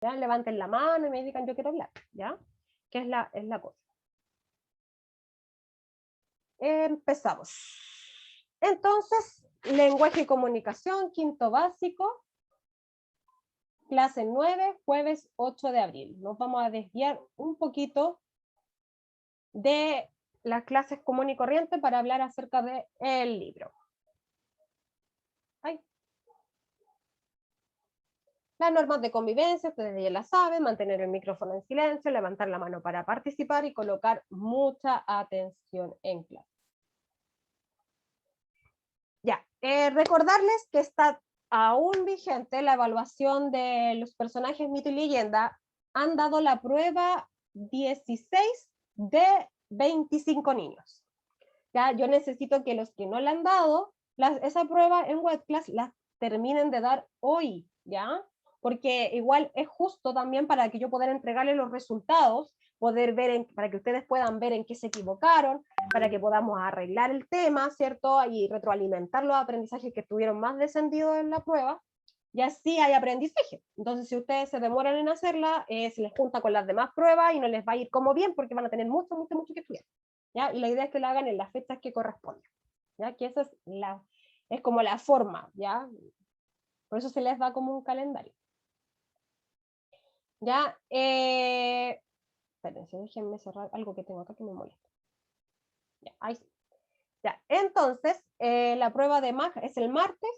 ¿Ya? Levanten la mano y me digan yo quiero hablar, ¿ya? ¿Qué es la cosa? Empezamos. Entonces, lenguaje y comunicación, quinto básico, clase 9, jueves 8 de abril. Nos vamos a desviar un poquito de las clases común y corriente para hablar acerca del libro. Ay. Las normas de convivencia, ustedes ya las saben, mantener el micrófono en silencio, levantar la mano para participar y colocar mucha atención en clase. Ya, recordarles que está aún vigente la evaluación de los personajes mito y leyenda. Han dado la prueba 16 de 25 niños. Ya, yo necesito que los que no la han dado, esa prueba en webclass la terminen de dar hoy, ¿ya? Porque igual es justo también para que yo pueda entregarles los resultados, poder ver, para que ustedes puedan ver en qué se equivocaron, para que podamos arreglar el tema, ¿cierto? Y retroalimentar los aprendizajes que estuvieron más descendidos en la prueba, y así hay aprendizaje. Entonces, si ustedes se demoran en hacerla, se les junta con las demás pruebas y no les va a ir como bien porque van a tener mucho que estudiar. ¿Ya? Y la idea es que lo hagan en las fechas que corresponden, ¿ya? Que esa es como la forma, ¿ya? Por eso se les da como un calendario. ¿Ya? Espérense, déjenme cerrar algo que tengo acá que me molesta. Ya, ahí sí. Ya, entonces, la prueba de MAG es el martes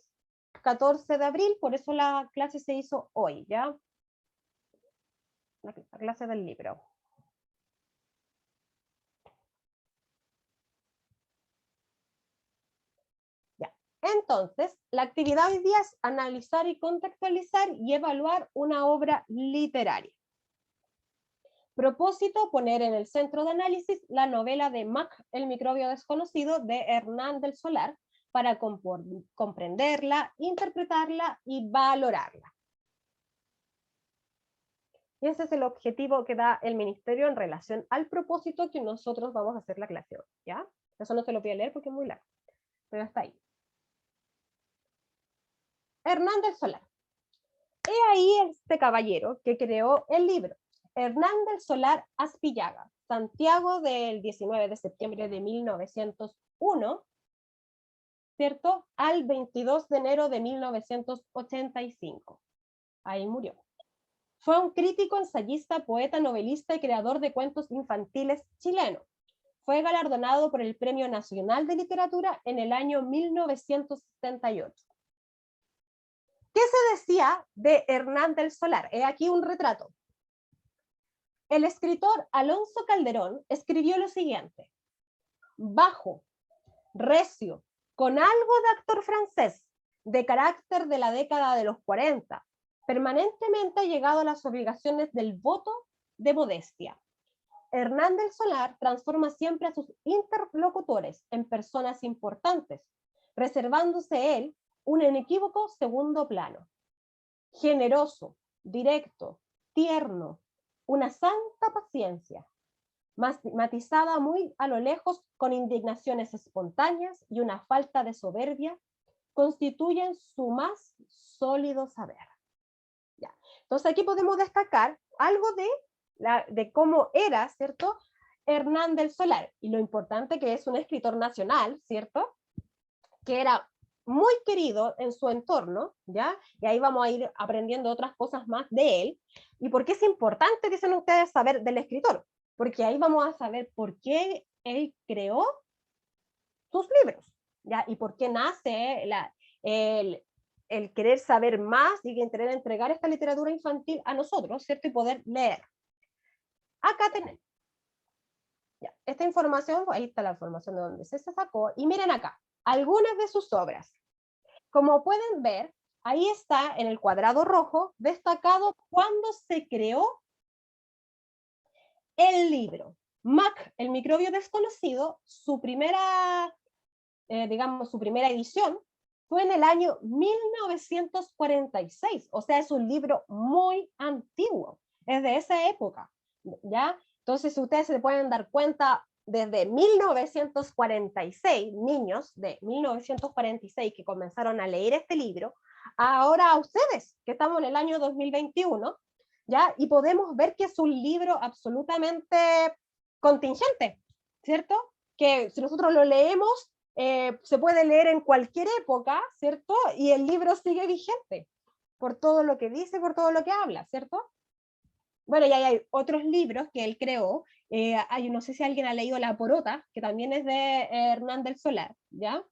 14 de abril, por eso la clase se hizo hoy, ¿ya? La clase del libro. Entonces, la actividad hoy día es analizar y contextualizar y evaluar una obra literaria. Propósito, poner en el centro de análisis la novela de Mac, El microbio desconocido, de Hernán del Solar, para comprenderla, interpretarla y valorarla. Y ese es el objetivo que da el ministerio en relación al propósito que nosotros vamos a hacer la clase hoy, ¿ya? Eso no se lo voy a leer porque es muy largo, pero está ahí. Hernán del Solar. He ahí este caballero que creó el libro. Hernán del Solar Aspillaga, Santiago del 19 de septiembre de 1901, ¿cierto? Al 22 de enero de 1985. Ahí murió. Fue un crítico, ensayista, poeta, novelista y creador de cuentos infantiles chileno. Fue galardonado por el Premio Nacional de Literatura en el año 1978. ¿Qué se decía de Hernán del Solar? He aquí un retrato. El escritor Alonso Calderón escribió lo siguiente: bajo, recio, con algo de actor francés, de carácter de la década de los 40, permanentemente llegado a las obligaciones del voto de modestia. Hernán del Solar transforma siempre a sus interlocutores en personas importantes, reservándose él un inequívoco segundo plano. Generoso, directo, tierno, una santa paciencia, matizada muy a lo lejos con indignaciones espontáneas y una falta de soberbia, constituyen su más sólido saber. Ya. Entonces aquí podemos destacar algo de cómo era, ¿cierto?, Hernán del Solar, y lo importante que es un escritor nacional, ¿cierto?, que era muy querido en su entorno, ¿ya? Y ahí vamos a ir aprendiendo otras cosas más de él. ¿Y por qué es importante, dicen ustedes, saber del escritor? Porque ahí vamos a saber por qué él creó sus libros, ¿ya? Y por qué nace el querer saber más y querer entregar esta literatura infantil a nosotros, ¿cierto? Y poder leer. Acá tenemos. Ya, esta información, ahí está la información de donde se sacó. Y miren acá, algunas de sus obras. Como pueden ver, ahí está en el cuadrado rojo destacado cuándo se creó el libro. Mac, el microbio desconocido, su primera, digamos, su primera edición fue en el año 1946. O sea, es un libro muy antiguo, es de esa época, ¿ya? Entonces, ustedes se pueden dar cuenta, desde 1946, niños de 1946 que comenzaron a leer este libro, ahora a ustedes, que estamos en el año 2021, ¿ya? Y podemos ver que es un libro absolutamente contingente, ¿cierto? Que si nosotros lo leemos, se puede leer en cualquier época, ¿cierto? Y el libro sigue vigente, por todo lo que dice, por todo lo que habla, ¿cierto? Bueno, y hay otros libros que él creó, no sé si alguien ha leído La Porota, que también es de Hernán del Solar, ¿ya?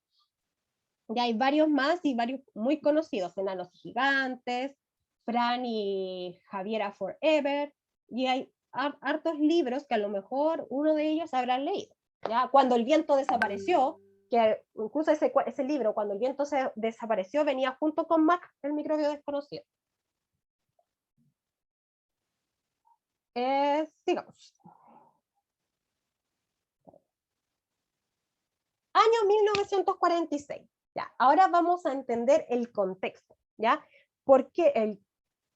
Ya hay varios más y varios muy conocidos, Enanos y Gigantes, Fran y Javiera Forever, y hay hartos libros que a lo mejor uno de ellos habrán leído. ¿Ya? Cuando el viento desapareció, que incluso ese libro, Cuando el viento desapareció, venía junto con Mac, el microbio desconocido. Sigamos. Año 1946. Ya, ahora vamos a entender el contexto, ¿ya? Porque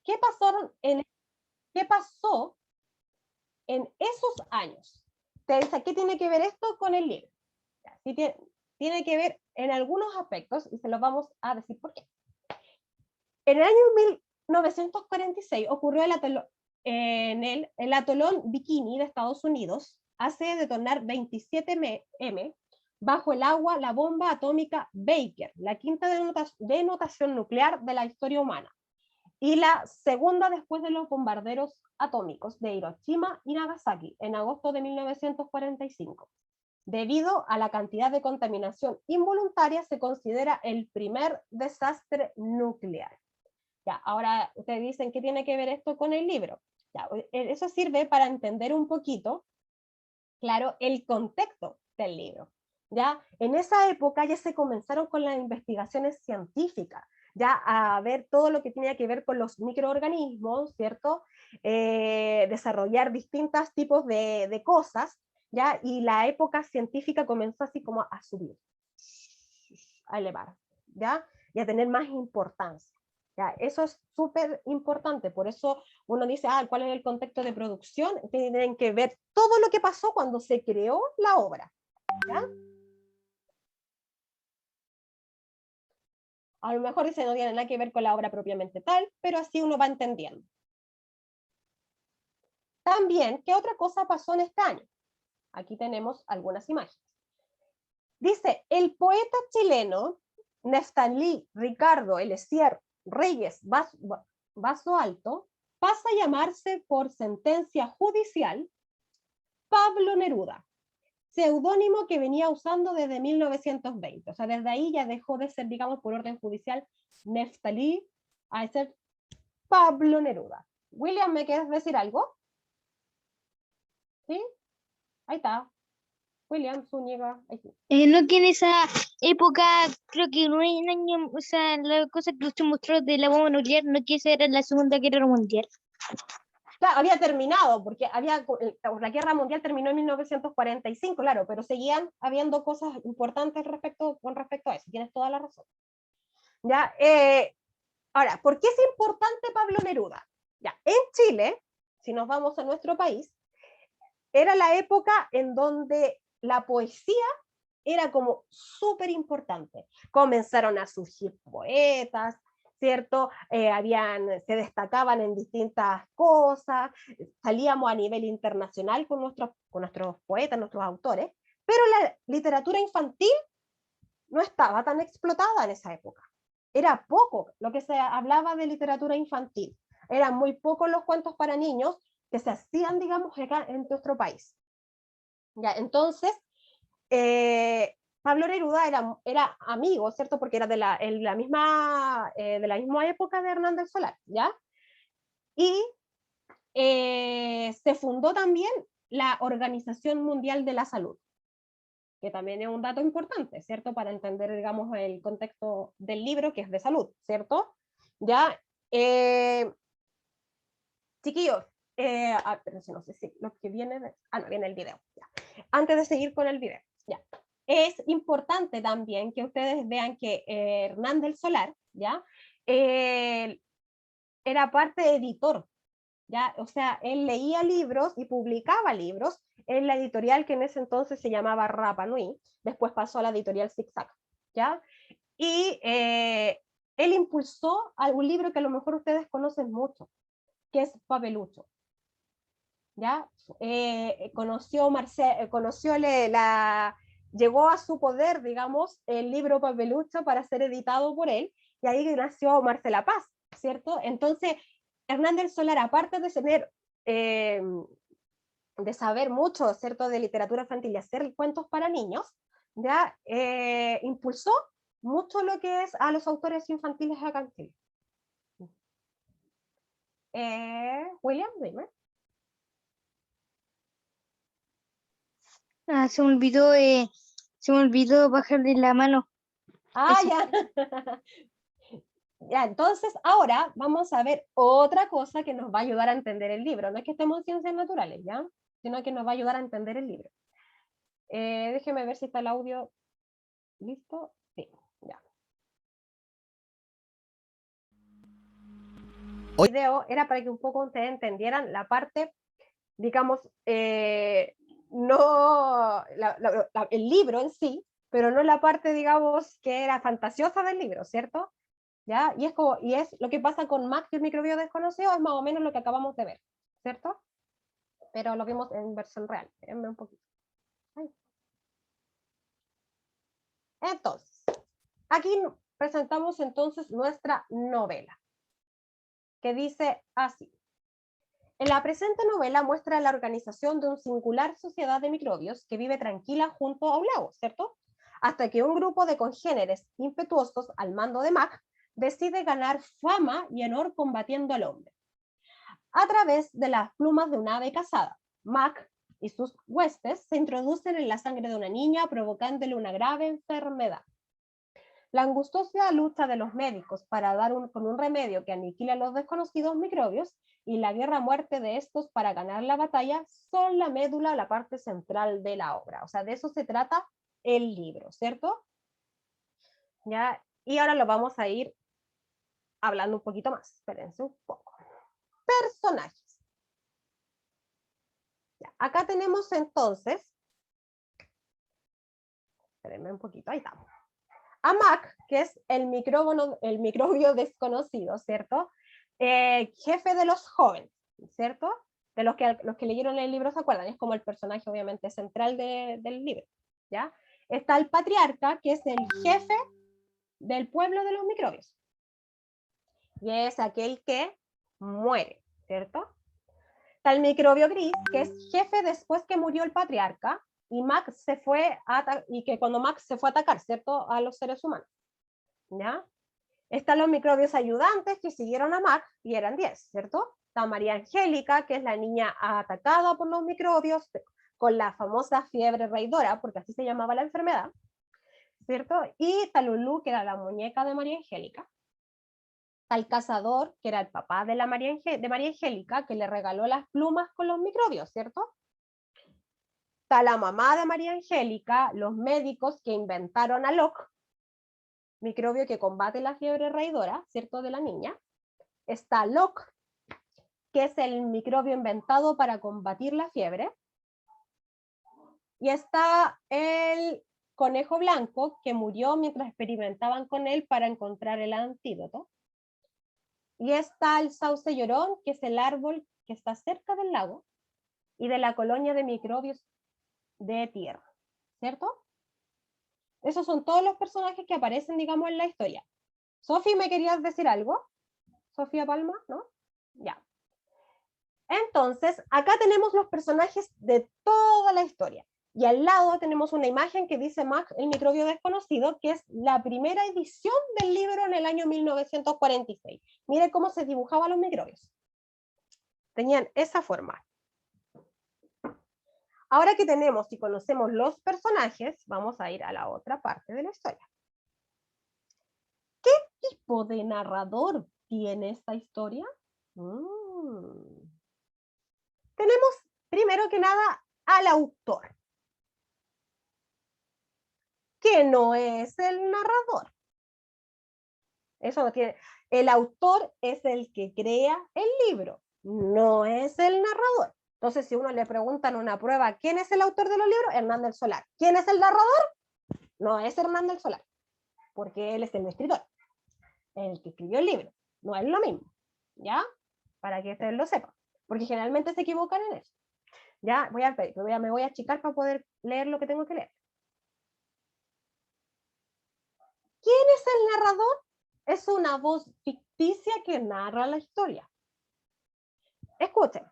¿qué qué pasó en esos años? Te dice, ¿qué tiene que ver esto con el libro? Ya, sí tiene que ver en algunos aspectos y se los vamos a decir por qué. En el año 1946 ocurrió el atolón Bikini de Estados Unidos, hace detonar 27 M bajo el agua la bomba atómica Baker, la quinta denotación nuclear de la historia humana, y la segunda después de los bombarderos atómicos de Hiroshima y Nagasaki en agosto de 1945. Debido a la cantidad de contaminación involuntaria, se considera el primer desastre nuclear. Ya, ahora ustedes dicen, ¿qué tiene que ver esto con el libro? Ya, eso sirve para entender un poquito, claro, el contexto del libro. Ya, en esa época ya se comenzaron con las investigaciones científicas, ya a ver todo lo que tenía que ver con los microorganismos, ¿cierto? Desarrollar distintos tipos de cosas, ¿ya? Y la época científica comenzó así como a subir, a elevar, ¿ya? Y a tener más importancia. ¿Ya? Eso es súper importante, por eso uno dice, ¿cuál es el contexto de producción? Tienen que ver todo lo que pasó cuando se creó la obra. ¿Ya? A lo mejor dice no tiene nada que ver con la obra propiamente tal, pero así uno va entendiendo. También, ¿qué otra cosa pasó en este año? Aquí tenemos algunas imágenes. Dice, el poeta chileno Neftalí Ricardo Eliezer Reyes Vaso Alto pasa a llamarse por sentencia judicial Pablo Neruda, seudónimo que venía usando desde 1920. O sea, desde ahí ya dejó de ser, digamos, por orden judicial, Neftalí, a ser Pablo Neruda. William, ¿me quieres decir algo? ¿Sí? Ahí está. William Zúñiga. No que en esa época, creo que en un año, o sea, la cosa que usted mostró de la bomba nuclear, no que esa era la Segunda Guerra Mundial. Claro, había terminado, porque la Guerra Mundial terminó en 1945, claro, pero seguían habiendo cosas importantes con respecto a eso. Tienes toda la razón. ¿Ya? Ahora, ¿por qué es importante Pablo Neruda? Ya, en Chile, si nos vamos a nuestro país, era la época en donde la poesía era como súper importante. Comenzaron a surgir poetas, ¿cierto? Se destacaban en distintas cosas, salíamos a nivel internacional con nuestros poetas, nuestros autores, pero la literatura infantil no estaba tan explotada en esa época. Era poco lo que se hablaba de literatura infantil. Eran muy pocos los cuentos para niños que se hacían, digamos, acá en nuestro país. Ya, entonces, Pablo Neruda era amigo, ¿cierto? Porque era de la misma época de Hernán del Solar, ¿ya? Y se fundó también la Organización Mundial de la Salud, que también es un dato importante, ¿cierto? Para entender, digamos, el contexto del libro, que es de salud, ¿cierto? ¿Ya? Chiquillos, pero no sé si lo que viene, no, viene el video, ya. Antes de seguir con el video, ya. Es importante también que ustedes vean que Hernán del Solar, ¿ya? Era parte editor, ¿ya? O sea, él leía libros y publicaba libros en la editorial que en ese entonces se llamaba Rapa Nui, después pasó a la editorial Zigzag, ¿ya? Y él impulsó algún libro que a lo mejor ustedes conocen mucho, que es Papelucho. ¿Ya? Llegó a su poder, digamos, el libro Papelucho para ser editado por él, y ahí nació Marcela Paz, ¿cierto? Entonces, Hernández Solar, aparte de tener, de saber mucho, ¿cierto?, de literatura infantil y hacer cuentos para niños, ya impulsó mucho lo que es a los autores infantiles acá en Chile. William, dime. Ah, se me olvidó bajarle la mano. Ah, Eso. ya. Ya, entonces ahora vamos a ver otra cosa que nos va a ayudar a entender el libro. No es que estemos en ciencias naturales, ¿ya? Sino que nos va a ayudar a entender el libro. Déjeme ver si está el audio listo. Sí, ya. El video era para que un poco ustedes entendieran la parte, digamos, no el libro en sí, pero no la parte, digamos, que era fantasiosa del libro, ¿cierto? ¿Ya? Y es lo que pasa con Max y el microbio desconocido, es más o menos lo que acabamos de ver, ¿cierto? Pero lo vimos en versión real. Espérenme un poquito. Ay. Entonces, aquí presentamos entonces nuestra novela, que dice así. En la presente novela muestra la organización de una singular sociedad de microbios que vive tranquila junto a un lago, ¿cierto? Hasta que un grupo de congéneres impetuosos al mando de Mac decide ganar fama y honor combatiendo al hombre. A través de las plumas de un ave cazada, Mac y sus huestes se introducen en la sangre de una niña provocándole una grave enfermedad. La angustiosa lucha de los médicos para dar con un remedio que aniquila a los desconocidos microbios y la guerra a muerte de estos para ganar la batalla son la médula, la parte central de la obra. O sea, de eso se trata el libro, ¿cierto? ¿Ya? Y ahora lo vamos a ir hablando un poquito más. Espérense un poco. Personajes. Ya, acá tenemos entonces, espérenme un poquito, ahí estamos. A Mac, que es el microbio desconocido, ¿cierto? Jefe de los jóvenes, ¿cierto? De los que leyeron el libro se acuerdan, es como el personaje obviamente central del libro, ¿ya? Está el patriarca, que es el jefe del pueblo de los microbios, y es aquel que muere, ¿cierto? Está el microbio gris, que es jefe después que murió el patriarca, y Max se fue y que cuando Max se fue a atacar, ¿cierto?, a los seres humanos, ¿ya? Están los microbios ayudantes que siguieron a Mac y eran 10, ¿cierto? Está María Angélica, que es la niña atacada por los microbios con la famosa fiebre raidora, porque así se llamaba la enfermedad, ¿cierto? Y está Lulú, que era la muñeca de María Angélica. Está el cazador, que era el papá de María Angélica, que le regaló las plumas con los microbios, ¿cierto? Está la mamá de María Angélica, los médicos que inventaron a Locke, microbio que combate la fiebre raidora, ¿cierto?, de la niña. Está Locke, que es el microbio inventado para combatir la fiebre. Y está el conejo blanco, que murió mientras experimentaban con él para encontrar el antídoto. Y está el sauce llorón, que es el árbol que está cerca del lago y de la colonia de microbios de tierra, ¿cierto? Esos son todos los personajes que aparecen, digamos, en la historia. Sofi, ¿me querías decir algo? Sofía Palma, ¿no? Ya. Entonces, acá tenemos los personajes de toda la historia. Y al lado tenemos una imagen que dice Mac, el microbio desconocido, que es la primera edición del libro en el año 1946. Mire cómo se dibujaban los microbios. Tenían esa forma. Ahora que tenemos y conocemos los personajes, vamos a ir a la otra parte de la historia. ¿Qué tipo de narrador tiene esta historia? Tenemos, primero que nada, al autor, que no es el narrador. Eso no tiene. El autor es el que crea el libro, no es el narrador. Entonces, si uno le pregunta en una prueba, ¿quién es el autor de los libros? Hernán del Solar. ¿Quién es el narrador? No es Hernán del Solar, porque él es el escritor, el que escribió el libro. No es lo mismo, ¿ya? para que ustedes lo sepan, porque generalmente se equivocan en eso. Ya, me voy a achicar para poder leer lo que tengo que leer. ¿Quién es el narrador? Es una voz ficticia que narra la historia. Escuchen.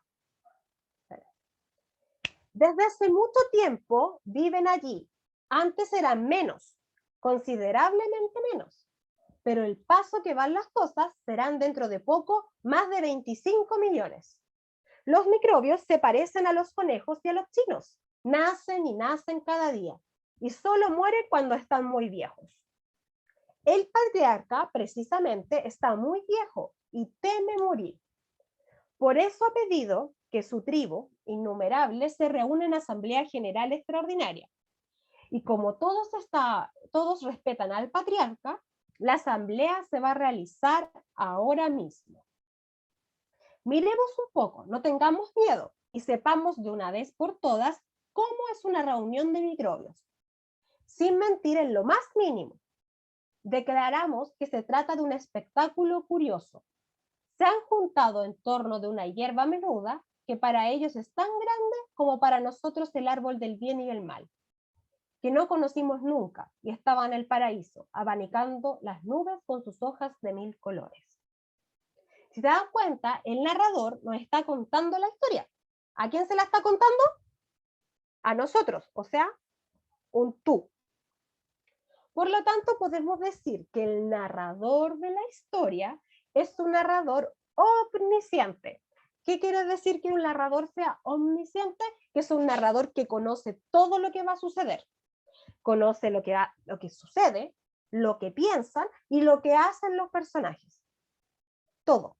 Desde hace mucho tiempo viven allí. Antes eran menos, considerablemente menos. Pero el paso que van las cosas serán dentro de poco más de 25 millones. Los microbios se parecen a los conejos y a los chinos. Nacen y nacen cada día. Y solo mueren cuando están muy viejos. El patriarca, precisamente, está muy viejo y teme morir. Por eso ha pedido que su tribu, innumerable, se reúna en asamblea general extraordinaria. Y como todos respetan al patriarca, la asamblea se va a realizar ahora mismo. Miremos un poco, no tengamos miedo y sepamos de una vez por todas cómo es una reunión de microbios. Sin mentir en lo más mínimo, declaramos que se trata de un espectáculo curioso. Se han juntado en torno de una hierba menuda que para ellos es tan grande como para nosotros el árbol del bien y el mal, que no conocimos nunca y estaba en el paraíso, abanicando las nubes con sus hojas de 1000 colores. Si se dan cuenta, el narrador nos está contando la historia. ¿A quién se la está contando? A nosotros, o sea, un tú. Por lo tanto, podemos decir que el narrador de la historia es un narrador omnisciente. ¿Qué quiere decir que un narrador sea omnisciente? Que es un narrador que conoce todo lo que va a suceder. Conoce lo que sucede, lo que piensan y lo que hacen los personajes. Todo.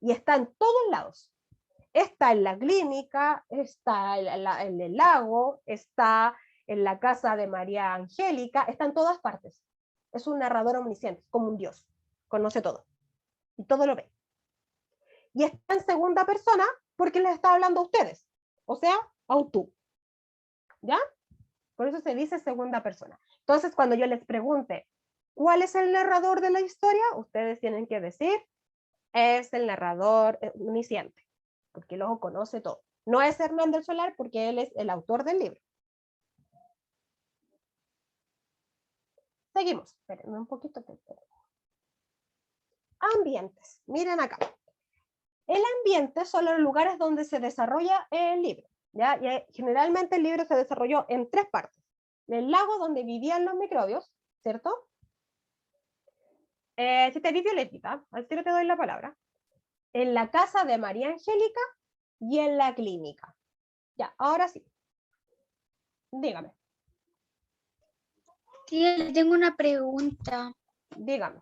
Y está en todos lados. Está en la clínica, está en el lago, está en la casa de María Angélica, está en todas partes. Es un narrador omnisciente, como un dios. Conoce todo. Y todo lo ve. Y está en segunda persona porque les está hablando a ustedes. O sea, a un tú. ¿Ya? Por eso se dice segunda persona. Entonces, cuando yo les pregunte, ¿cuál es el narrador de la historia? Ustedes tienen que decir, es el narrador omnisciente, porque luego conoce todo. No es Hernán del Solar porque él es el autor del libro. Seguimos. Espérenme un poquito. Ambientes. Miren acá. El ambiente son los lugares donde se desarrolla el libro. ¿Ya? Y generalmente el libro se desarrolló en 3 partes. El lago donde vivían los microbios, ¿cierto? Si te vi Violetita, al tiro te doy la palabra. En la casa de María Angélica y en la clínica. Ya, ahora sí. Dígame. Tía, le tengo una pregunta. Dígame.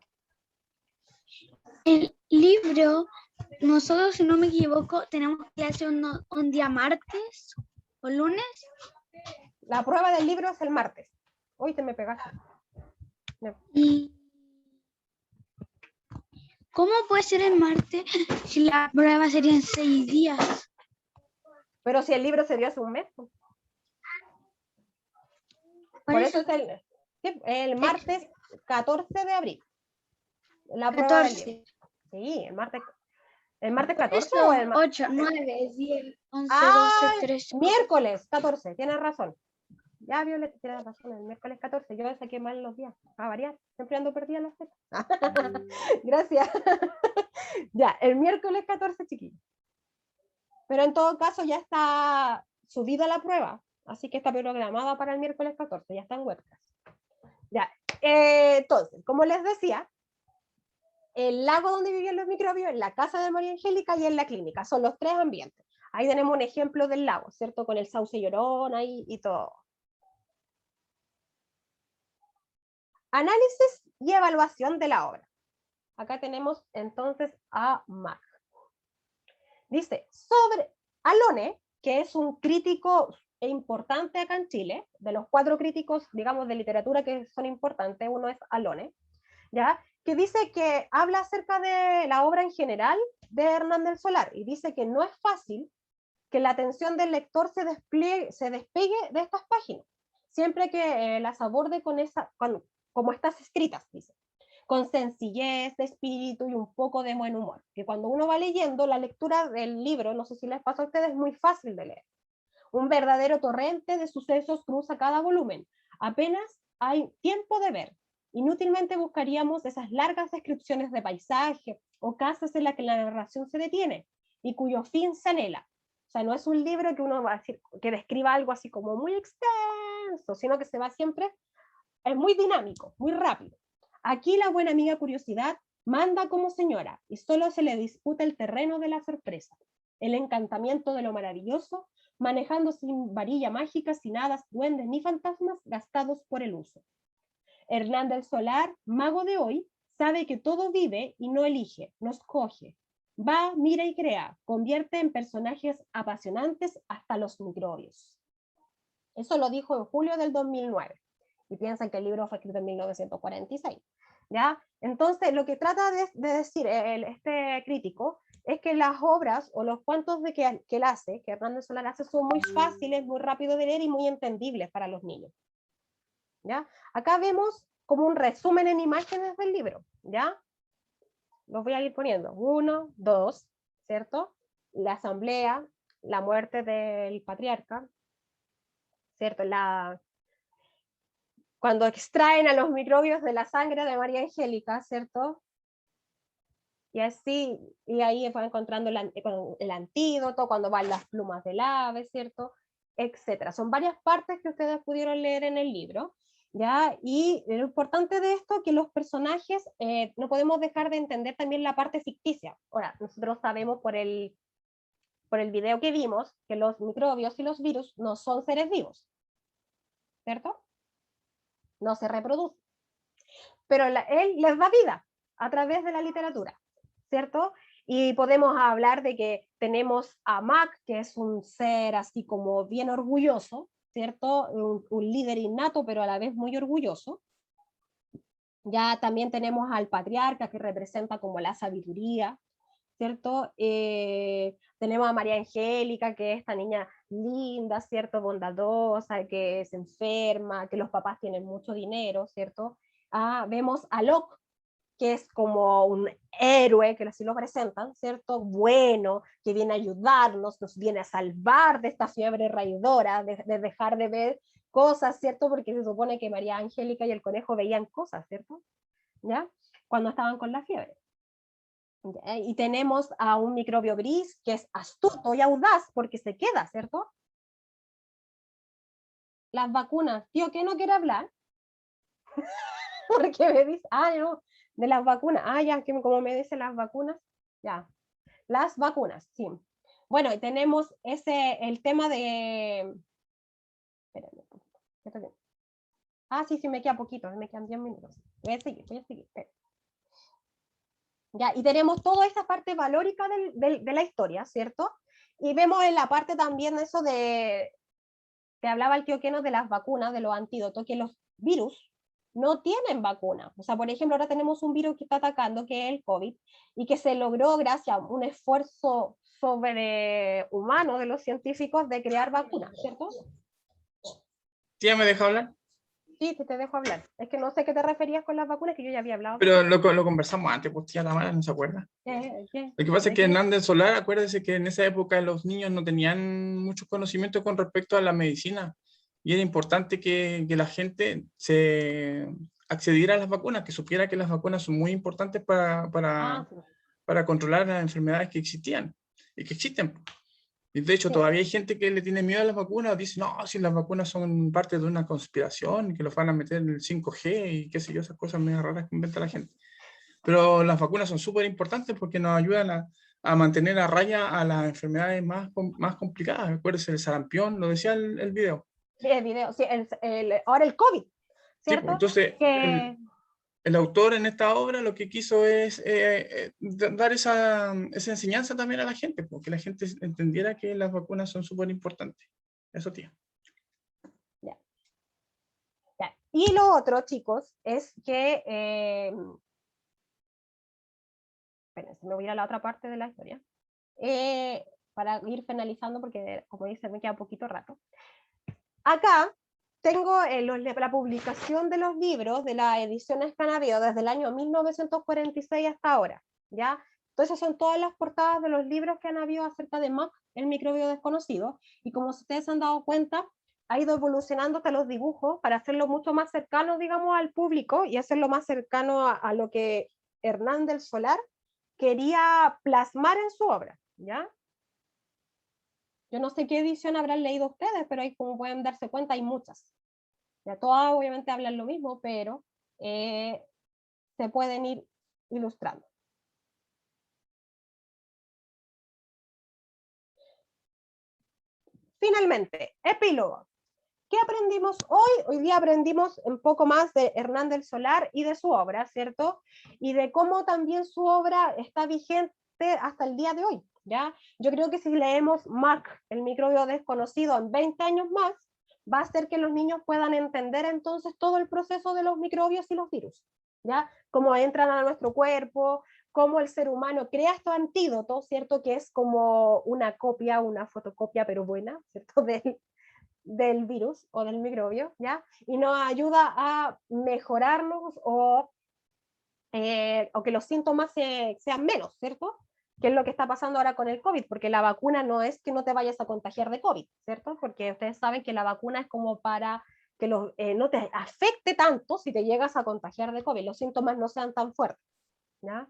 El libro, nosotros, si no me equivoco, tenemos clase un día martes o lunes. La prueba del libro es el martes. Hoy te me pegaste. No. ¿Y cómo puede ser el martes si la prueba sería en 6 días? Pero si el libro se dio hace un mes. Por eso es el martes 14 de abril. La prueba del libro. Sí, el martes 14 o el martes. 8, 9, 10, 11, Ah, 12, 13. miércoles 14, tienes razón. Ya, Violeta, tienes razón, el miércoles 14. Yo saqué mal los días, a variar. Siempre ando perdida en las fechas. Gracias. Ya, el miércoles 14, chiquillos. Pero en todo caso ya está subida la prueba, así que está programada para el miércoles 14, ya está en webcast. Ya, entonces, como les decía, el lago donde vivían los microbios, en la casa de María Angélica y en la clínica, son los 3 ambientes. Ahí tenemos un ejemplo del lago, ¿cierto? Con el sauce llorón ahí y todo. Análisis y evaluación de la obra. Acá tenemos entonces a Mac. Dice, sobre Alone, que es un crítico importante acá en Chile, de los 4 críticos, digamos, de literatura que son importantes, uno es Alone, ¿ya? Que dice que habla acerca de la obra en general de Hernán del Solar, y dice que no es fácil que la atención del lector se despegue de estas páginas, siempre que las aborde como estas escritas, dice. con sencillez de espíritu y un poco de buen humor. Que cuando uno va leyendo, la lectura del libro, no sé si les pasa a ustedes, es muy fácil de leer. Un verdadero torrente de sucesos cruza cada volumen. Apenas hay tiempo de ver. Inútilmente buscaríamos esas largas descripciones de paisaje o casas en las que la narración se detiene y cuyo fin se anhela. O sea, no es un libro que uno va a decir, que describa algo así como muy extenso, sino que se va siempre, es muy dinámico, muy rápido. Aquí la buena amiga curiosidad manda como señora y solo se le disputa el terreno de la sorpresa, el encantamiento de lo maravilloso, manejando sin varilla mágica, sin hadas, duendes ni fantasmas gastados por el uso. Hernán del Solar, mago de hoy, sabe que todo vive y no elige, no escoge. Va, mira y crea, convierte en personajes apasionantes hasta los microbios. Eso lo dijo en julio del 2009. Y piensan que el libro fue escrito en 1946. ¿Ya? Entonces, lo que trata de decir este crítico es que las obras o los cuentos que él hace, que Hernán del Solar hace, son muy fáciles, muy rápidos de leer y muy entendibles para los niños. ¿Ya? Acá vemos como un resumen en imágenes del libro. ¿Ya? Los voy a ir poniendo. 1, 2, ¿cierto? La asamblea, la muerte del patriarca, ¿cierto? Cuando extraen a los microbios de la sangre de María Angélica, ¿cierto? Y así, y ahí fue encontrando el antídoto, cuando van las plumas del ave, ¿cierto? Etcétera. Son varias partes que ustedes pudieron leer en el libro, ¿ya? Y lo importante de esto es que los personajes, no podemos dejar de entender también la parte ficticia. Ahora, nosotros sabemos por el video que vimos que los microbios y los virus no son seres vivos, ¿cierto? No se reproduce. Pero él les da vida a través de la literatura, ¿cierto? Y podemos hablar de que tenemos a Mac, que es un ser así como bien orgulloso, ¿cierto? Un líder innato, pero a la vez muy orgulloso. Ya también tenemos al patriarca, que representa como la sabiduría, ¿cierto? Tenemos a María Angélica, que es esta niña linda, ¿cierto? Bondadosa, que se enferma, que los papás tienen mucho dinero, ¿cierto? Vemos a Locke, que es como un héroe, que así lo presentan, ¿cierto? Bueno, que viene a ayudarnos, nos viene a salvar de esta fiebre raidora, de dejar de ver cosas, ¿cierto? Porque se supone que María Angélica y el conejo veían cosas, ¿cierto? ¿Ya? Cuando estaban con la fiebre. Y tenemos a un microbio gris que es astuto y audaz porque se queda, ¿cierto? Las vacunas. Tío, ¿qué no quiere hablar? Porque me dice, no, de las vacunas. Ya, que como me dicen las vacunas, ya. Las vacunas, sí. Bueno, y tenemos el tema de... Espérame, sí, me queda poquito, me quedan 10 minutos. Voy a seguir. ¿Ya? Y tenemos toda esa parte valórica de la historia, ¿cierto? Y vemos en la parte también eso que hablaba el tío Keno de las vacunas, de los antídotos, que los virus no tienen vacuna. O sea, por ejemplo, ahora tenemos un virus que está atacando, que es el COVID, y que se logró gracias a un esfuerzo sobrehumano de los científicos de crear vacunas, ¿cierto? ¿Ya me deja hablar? Sí, te dejo hablar. Es que no sé qué te referías con las vacunas, que yo ya había hablado. Pero lo conversamos antes, pues tía Tamara no se acuerda. Lo que pasa es que Hernán del Solar, acuérdese que en esa época los niños no tenían muchos conocimientos con respecto a la medicina y era importante que la gente se accediera a las vacunas, que supiera que las vacunas son muy importantes para controlar las enfermedades que existían y que existen. Y de hecho, todavía hay gente que le tiene miedo a las vacunas, dice, no, si las vacunas son parte de una conspiración, que los van a meter en el 5G y qué sé yo, esas cosas medio raras que inventa la gente. Pero las vacunas son súper importantes porque nos ayudan a mantener a raya a las enfermedades más complicadas. Acuérdense, el sarampión, lo decía el video. Sí, el video, sí, ahora el COVID, ¿cierto? Sí, entonces, el autor en esta obra lo que quiso es dar esa enseñanza también a la gente, porque la gente entendiera que las vacunas son súper importantes. Eso, tía. Ya. Y lo otro, chicos, es que... espérense, me voy a ir a la otra parte de la historia. Para ir finalizando, porque como dice, me queda un poquito rato. Acá tengo la publicación de los libros de la edición Escanavio desde el año 1946 hasta ahora, ¿ya? Entonces son todas las portadas de los libros que han habido acerca de Mac, el microbio desconocido, y como ustedes se han dado cuenta, ha ido evolucionando hasta los dibujos para hacerlo mucho más cercano, digamos, al público y hacerlo más cercano a lo que Hernán del Solar quería plasmar en su obra, ¿ya? Yo no sé qué edición habrán leído ustedes, pero ahí como pueden darse cuenta hay muchas. Ya todas obviamente hablan lo mismo, pero se pueden ir ilustrando. Finalmente, epílogo. ¿Qué aprendimos hoy? Hoy día aprendimos un poco más de Hernán del Solar y de su obra, ¿cierto? Y de cómo también su obra está vigente hasta el día de hoy, ¿ya? Yo creo que si leemos Mac, el microbio desconocido, en 20 años más, va a hacer que los niños puedan entender entonces todo el proceso de los microbios y los virus, ¿ya? Cómo entran a nuestro cuerpo, cómo el ser humano crea estos antídotos, ¿cierto? Que es como una copia, una fotocopia, pero buena, ¿cierto? Del virus o del microbio, ¿ya? Y nos ayuda a mejorarnos o que los síntomas sean menos, ¿cierto? Que es lo que está pasando ahora con el COVID, porque la vacuna no es que no te vayas a contagiar de COVID, ¿cierto? Porque ustedes saben que la vacuna es como para que no te afecte tanto si te llegas a contagiar de COVID, los síntomas no sean tan fuertes, ¿ya?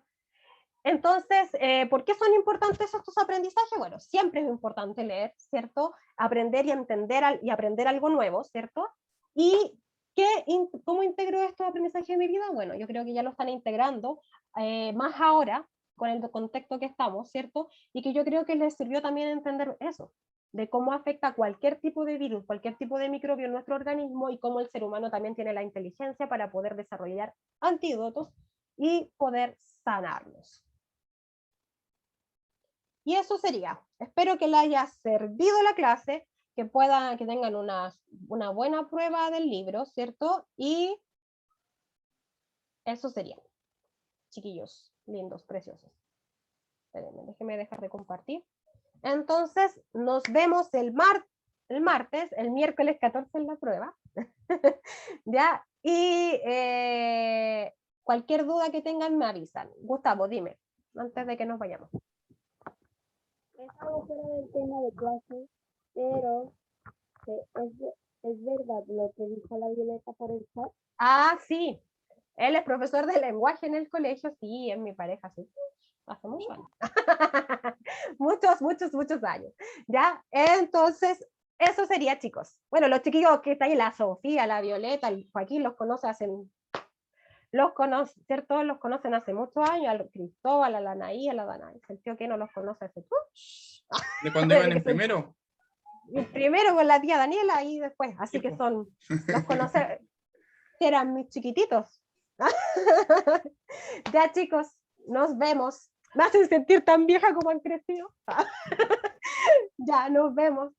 Entonces, ¿por qué son importantes estos aprendizajes? Bueno, siempre es importante leer, ¿cierto? Aprender y entender y aprender algo nuevo, ¿cierto? ¿Y cómo integro estos aprendizajes en mi vida? Bueno, yo creo que ya lo están integrando, más ahora, con el contexto que estamos, ¿cierto? Y que yo creo que les sirvió también entender eso, de cómo afecta cualquier tipo de virus, cualquier tipo de microbio en nuestro organismo y cómo el ser humano también tiene la inteligencia para poder desarrollar antídotos y poder sanarlos. Y eso sería. Espero que les haya servido la clase, que tengan una buena prueba del libro, ¿cierto? Y eso sería. Chiquillos, lindos, preciosos. Espérenme, déjenme dejar de compartir. Entonces, nos vemos el martes, el miércoles 14 en la prueba. ¿Ya? Y cualquier duda que tengan me avisan. Gustavo, dime, antes de que nos vayamos. Es algo fuera del tema de clase, pero es verdad lo que dijo la Violeta por el chat. Ah, sí. Él es profesor de lenguaje en el colegio, sí, es mi pareja, sí. Hace muchos años. muchos años. ¿Ya? Entonces, eso sería, chicos. Bueno, los chiquillos que están ahí, la Sofía, la Violeta, el Joaquín, los conocen hace muchos años, al Cristóbal, a la Anaí, a la Danaí. El tío que no los conoce hace... ¿De cuando iban en primero? Primero con la tía Daniela y después, así Sí, que pues. los conoce, eran mis chiquititos. Ya chicos, nos vemos. Me hacen sentir tan vieja como han crecido. Ya, nos vemos.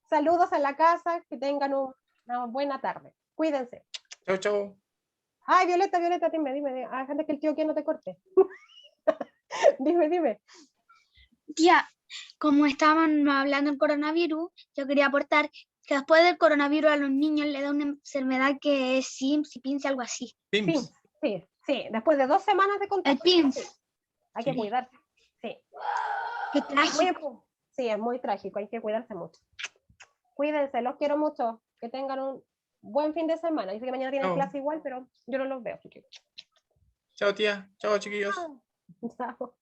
Saludos a la casa, que tengan una buena tarde. Cuídense. Chao, chao. Ay, Violeta, dime. Antes que el tío que no te corte. Dime. Tía, como estaban hablando del coronavirus, yo quería aportar que después del coronavirus a los niños le da una enfermedad que es SIMS y PIMS, algo así. PIMS. Sí, después de 2 semanas de contagio. El PIMS. Sí. Hay que cuidarse. Sí. Qué trágico. Sí, es muy trágico, hay que cuidarse mucho. Cuídense, los quiero mucho. Que tengan un buen fin de semana. Dice que mañana tienen clase igual, pero yo no los veo. Chao, tía. Chao, chiquillos. Chao.